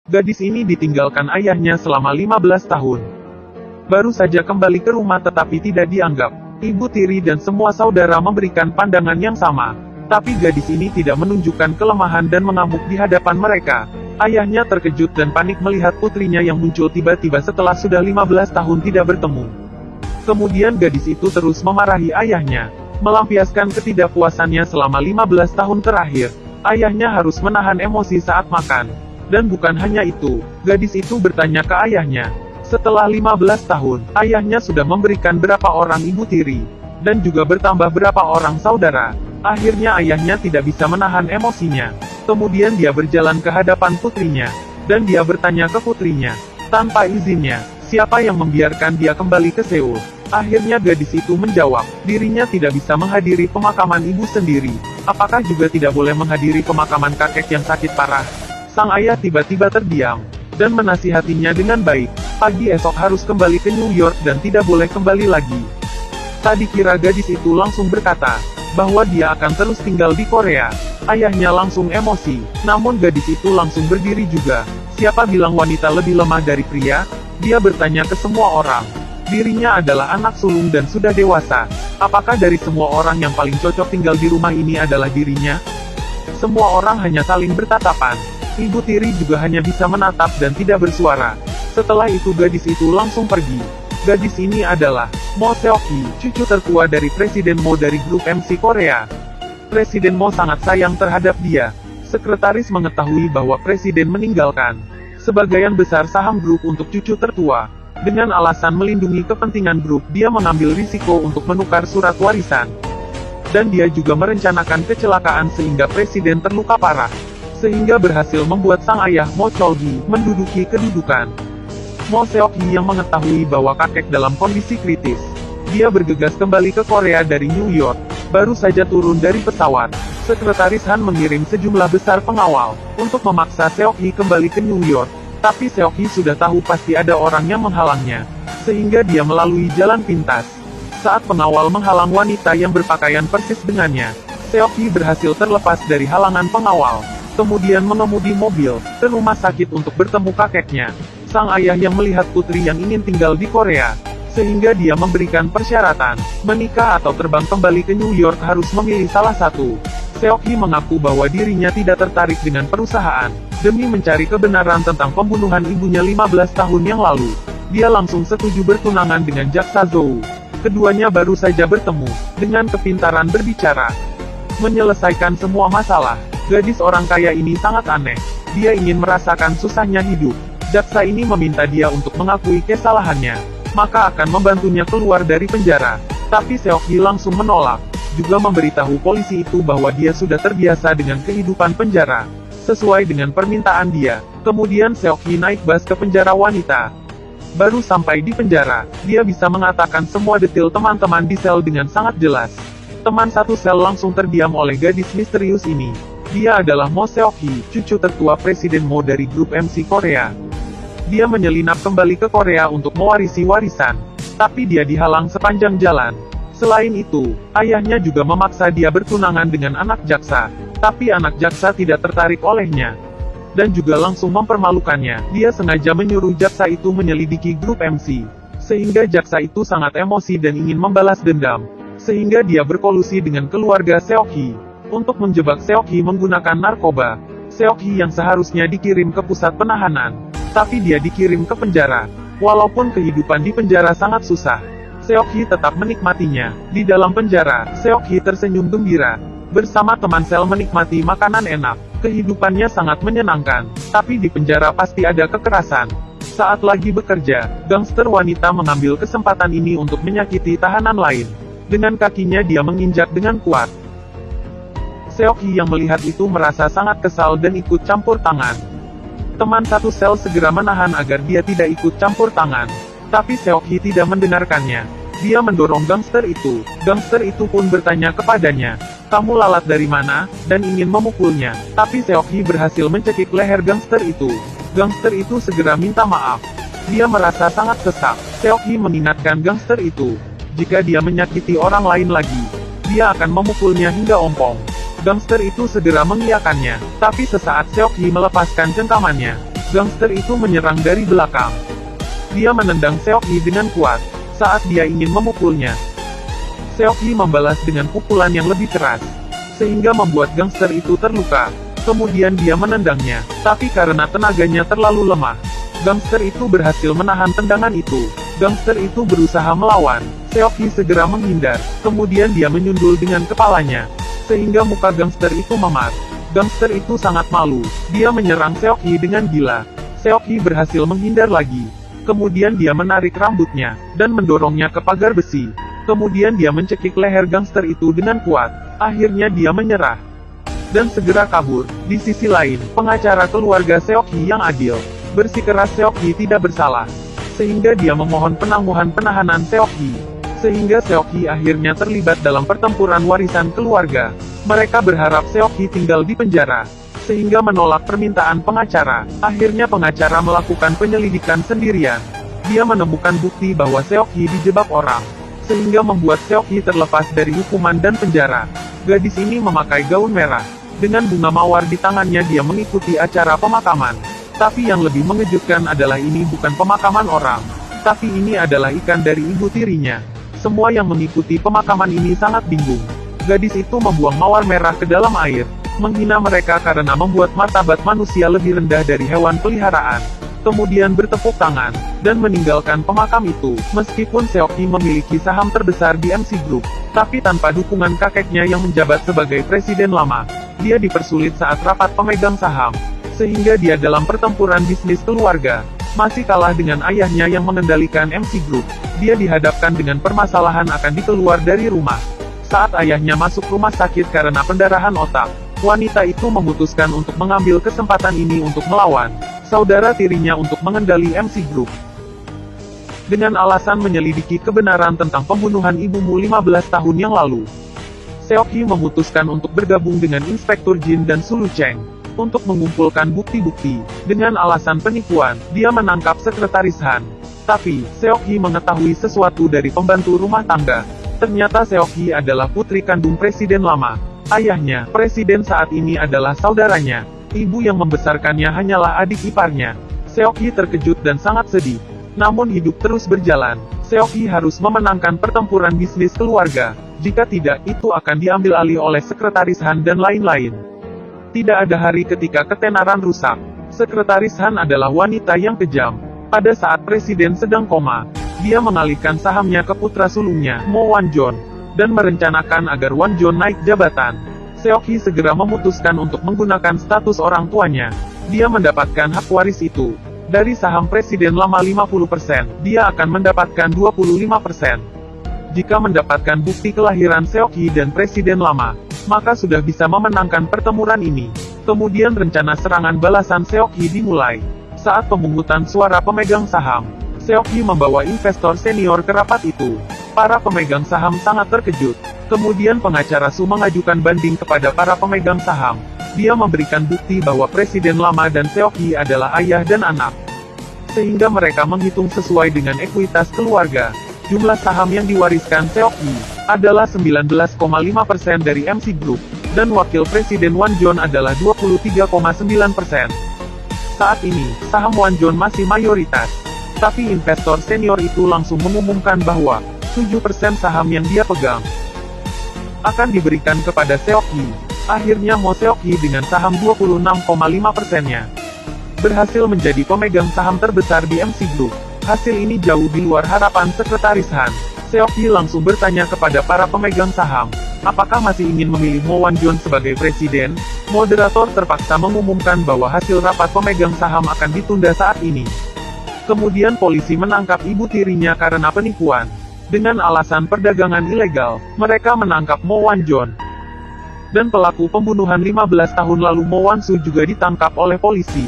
Gadis ini ditinggalkan ayahnya selama 15 tahun. Baru saja kembali ke rumah tetapi tidak dianggap. Ibu tiri dan semua saudara memberikan pandangan yang sama. Tapi gadis ini tidak menunjukkan kelemahan dan mengamuk di hadapan mereka. Ayahnya terkejut dan panik melihat putrinya yang muncul tiba-tiba setelah sudah 15 tahun tidak bertemu. Kemudian gadis itu terus memarahi ayahnya, melampiaskan ketidakpuasannya selama 15 tahun terakhir. Ayahnya harus menahan emosi saat makan. Dan bukan hanya itu, gadis itu bertanya ke ayahnya. Setelah 15 tahun, ayahnya sudah memberikan berapa orang ibu tiri, dan juga bertambah berapa orang saudara. Akhirnya ayahnya tidak bisa menahan emosinya. Kemudian dia berjalan ke hadapan putrinya, dan dia bertanya ke putrinya, tanpa izinnya, siapa yang membiarkan dia kembali ke Seoul? Akhirnya gadis itu menjawab, dirinya tidak bisa menghadiri pemakaman ibu sendiri. Apakah juga tidak boleh menghadiri pemakaman kakek yang sakit parah? Sang ayah tiba-tiba terdiam, dan menasihatinya dengan baik. Pagi esok harus kembali ke New York dan tidak boleh kembali lagi. Tadi kira gadis itu langsung berkata, bahwa dia akan terus tinggal di Korea. Ayahnya langsung emosi, namun gadis itu langsung berdiri juga. Siapa bilang wanita lebih lemah dari pria? Dia bertanya ke semua orang. Dirinya adalah anak sulung dan sudah dewasa. Apakah dari semua orang yang paling cocok tinggal di rumah ini adalah dirinya? Semua orang hanya saling bertatapan. Ibu tiri juga hanya bisa menatap dan tidak bersuara. Setelah itu gadis itu langsung pergi. Gadis ini adalah Mo Seok-hee, cucu tertua dari Presiden Mo dari grup MC Korea. Presiden Mo sangat sayang terhadap dia. Sekretaris mengetahui bahwa presiden meninggalkan sebagian besar saham grup untuk cucu tertua. Dengan alasan melindungi kepentingan grup, dia mengambil risiko untuk menukar surat warisan. Dan dia juga merencanakan kecelakaan sehingga presiden terluka parah. Sehingga berhasil membuat sang ayah Mo Chol-gi menduduki kedudukan. Mo Seok-hee yang mengetahui bahwa kakek dalam kondisi kritis. Dia bergegas kembali ke Korea dari New York. Baru saja turun dari pesawat, Sekretaris Han mengirim sejumlah besar pengawal untuk memaksa Seok-hee kembali ke New York. Tapi Seok-hee sudah tahu pasti ada orang yang menghalangnya, sehingga dia melalui jalan pintas. Saat pengawal menghalang wanita yang berpakaian persis dengannya, Seok-hee berhasil terlepas dari halangan pengawal. Kemudian mengemudi mobil ke rumah sakit untuk bertemu kakeknya, sang ayah yang melihat putri yang ingin tinggal di Korea. Sehingga dia memberikan persyaratan, menikah atau terbang kembali ke New York harus memilih salah satu. Seok-hee mengaku bahwa dirinya tidak tertarik dengan perusahaan, demi mencari kebenaran tentang pembunuhan ibunya 15 tahun yang lalu. Dia langsung setuju bertunangan dengan jaksa Zou. Keduanya baru saja bertemu, dengan kepintaran berbicara, menyelesaikan semua masalah. Gadis orang kaya ini sangat aneh. Dia ingin merasakan susahnya hidup. Jaksa ini meminta dia untuk mengakui kesalahannya, maka akan membantunya keluar dari penjara. Tapi Seok-hee langsung menolak, juga memberitahu polisi itu bahwa dia sudah terbiasa dengan kehidupan penjara, sesuai dengan permintaan dia. Kemudian Seok-hee naik bus ke penjara wanita. Baru sampai di penjara, dia bisa mengatakan semua detail teman-teman di sel dengan sangat jelas. Teman satu sel langsung terdiam oleh gadis misterius ini. Dia adalah Mo Seok-hee, cucu tertua Presiden Mo dari grup MC Korea. Dia menyelinap kembali ke Korea untuk mewarisi warisan, tapi dia dihalang sepanjang jalan. Selain itu, ayahnya juga memaksa dia bertunangan dengan anak jaksa, tapi anak jaksa tidak tertarik olehnya, dan juga langsung mempermalukannya. Dia sengaja menyuruh jaksa itu menyelidiki grup MC, sehingga jaksa itu sangat emosi dan ingin membalas dendam, sehingga dia berkolusi dengan keluarga Seok-hee untuk menjebak Seok-hee menggunakan narkoba. Seok-hee yang seharusnya dikirim ke pusat penahanan, tapi dia dikirim ke penjara. Walaupun kehidupan di penjara sangat susah, Seok-hee tetap menikmatinya. Di dalam penjara, Seok-hee tersenyum gembira, bersama teman sel menikmati makanan enak. Kehidupannya sangat menyenangkan, tapi di penjara pasti ada kekerasan. Saat lagi bekerja, gangster wanita mengambil kesempatan ini untuk menyakiti tahanan lain. Dengan kakinya dia menginjak dengan kuat. Seok-hee yang melihat itu merasa sangat kesal dan ikut campur tangan. Teman satu sel segera menahan agar dia tidak ikut campur tangan. Tapi Seok-hee tidak mendengarkannya. Dia mendorong gangster itu. Gangster itu pun bertanya kepadanya, "Kamu lalat dari mana?" dan ingin memukulnya. Tapi Seok-hee berhasil mencekik leher gangster itu. Gangster itu segera minta maaf. Dia merasa sangat sesak. Seok-hee mengingatkan gangster itu, jika dia menyakiti orang lain lagi, dia akan memukulnya hingga ompong. Gangster itu segera mengiyakannya, tapi sesaat Seok-hee melepaskan cengkamannya. gangster itu menyerang dari belakang. Dia menendang Seok-hee dengan kuat saat dia ingin memukulnya. Seok-hee membalas dengan pukulan yang lebih keras, sehingga membuat gangster itu terluka. Kemudian dia menendangnya, tapi karena tenaganya terlalu lemah, gangster itu berhasil menahan tendangan itu. Gangster itu berusaha melawan. Seok-hee segera menghindar, kemudian dia menyundul dengan kepalanya, sehingga muka gangster itu memar. Gangster itu sangat malu. Dia menyerang Seok-hee dengan gila. Seok-hee berhasil menghindar lagi. Kemudian dia menarik rambutnya, dan mendorongnya ke pagar besi. Kemudian dia mencekik leher gangster itu dengan kuat. Akhirnya dia menyerah dan segera kabur. Di sisi lain, pengacara keluarga Seok-hee yang adil bersikeras Seok-hee tidak bersalah, sehingga dia memohon penangguhan penahanan Seok-hee. Sehingga Seok-hee akhirnya terlibat dalam pertempuran warisan keluarga. Mereka berharap Seok-hee tinggal di penjara, sehingga menolak permintaan pengacara. Akhirnya pengacara melakukan penyelidikan sendirian. Dia menemukan bukti bahwa Seok-hee dijebak orang, sehingga membuat Seok-hee terlepas dari hukuman dan penjara. Gadis ini memakai gaun merah. Dengan bunga mawar di tangannya dia mengikuti acara pemakaman. Tapi yang lebih mengejutkan adalah ini bukan pemakaman orang, tapi ini adalah ikan dari ibu tirinya. Semua yang mengikuti pemakaman ini sangat bingung. Gadis itu membuang mawar merah ke dalam air, menghina mereka karena membuat martabat manusia lebih rendah dari hewan peliharaan. Kemudian bertepuk tangan, dan meninggalkan pemakam itu. Meskipun Seok-hee memiliki saham terbesar di MC Group, tapi tanpa dukungan kakeknya yang menjabat sebagai presiden lama, dia dipersulit saat rapat pemegang saham. Sehingga dia dalam pertempuran bisnis keluarga, masih kalah dengan ayahnya yang mengendalikan MC Group. Dia dihadapkan dengan permasalahan akan dikeluar dari rumah. Saat ayahnya masuk rumah sakit karena pendarahan otak, wanita itu memutuskan untuk mengambil kesempatan ini untuk melawan saudara tirinya untuk mengendali MC Group. Dengan alasan menyelidiki kebenaran tentang pembunuhan ibumu 15 tahun yang lalu, Seok-hee memutuskan untuk bergabung dengan Inspektur Jin dan Sulu Cheng untuk mengumpulkan bukti-bukti. Dengan alasan penipuan, dia menangkap Sekretaris Han. Tapi, Seok-hee mengetahui sesuatu dari pembantu rumah tangga. Ternyata Seok-hee adalah putri kandung presiden lama. Ayahnya, presiden saat ini adalah saudaranya. Ibu yang membesarkannya hanyalah adik iparnya. Seok-hee terkejut dan sangat sedih. Namun hidup terus berjalan. Seok-hee harus memenangkan pertempuran bisnis keluarga. Jika tidak, itu akan diambil alih oleh Sekretaris Han dan lain-lain. Tidak ada hari ketika ketenaran rusak. Sekretaris Han adalah wanita yang kejam. Pada saat presiden sedang koma, dia mengalihkan sahamnya ke putra sulungnya, Mo Wan-jon, dan merencanakan agar Wan-jon naik jabatan. Seok-hee segera memutuskan untuk menggunakan status orang tuanya. Dia mendapatkan hak waris itu. Dari saham presiden lama 50%, dia akan mendapatkan 25%. Jika mendapatkan bukti kelahiran Seok-hee dan presiden lama, maka sudah bisa memenangkan pertempuran ini. Kemudian rencana serangan balasan Seok-hee dimulai. Saat pemungutan suara pemegang saham, Seok-hee membawa investor senior ke rapat itu. Para pemegang saham sangat terkejut. Kemudian pengacara Su mengajukan banding kepada para pemegang saham. Dia memberikan bukti bahwa presiden lama dan Seok-hee adalah ayah dan anak. Sehingga mereka menghitung sesuai dengan ekuitas keluarga. Jumlah saham yang diwariskan Seok-hee adalah 19,5% dari MC Group, dan wakil presiden Wan-jon adalah 23,9%. Saat ini, saham Wan-jon masih mayoritas. Tapi investor senior itu langsung mengumumkan bahwa 7% saham yang dia pegang akan diberikan kepada Seok-hee. Akhirnya Mo Seok-hee dengan saham 26,5%-nya berhasil menjadi pemegang saham terbesar di MC Group. Hasil ini jauh di luar harapan Sekretaris Han. Seok-hee langsung bertanya kepada para pemegang saham, apakah masih ingin memilih Mo Wan-jon sebagai presiden? Moderator terpaksa mengumumkan bahwa hasil rapat pemegang saham akan ditunda saat ini. Kemudian polisi menangkap ibu tirinya karena penipuan. Dengan alasan perdagangan ilegal, mereka menangkap Mo Wan-jon. Dan pelaku pembunuhan 15 tahun lalu Mo Wan-su juga ditangkap oleh polisi.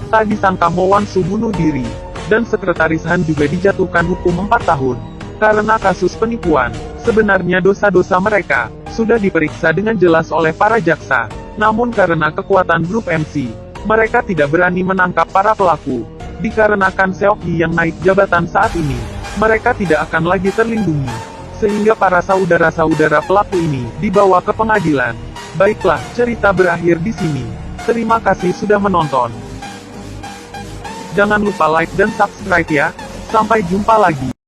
Tak disangka Mo Wan-su bunuh diri. Dan Sekretaris Han juga dijatuhkan hukum 4 tahun. Karena kasus penipuan, sebenarnya dosa-dosa mereka sudah diperiksa dengan jelas oleh para jaksa. Namun karena kekuatan grup MC, mereka tidak berani menangkap para pelaku. Dikarenakan Seok-hee yang naik jabatan saat ini, mereka tidak akan lagi terlindungi. Sehingga para saudara-saudara pelaku ini dibawa ke pengadilan. Baiklah, cerita berakhir di sini. Terima kasih sudah menonton. Jangan lupa like dan subscribe ya. Sampai jumpa lagi.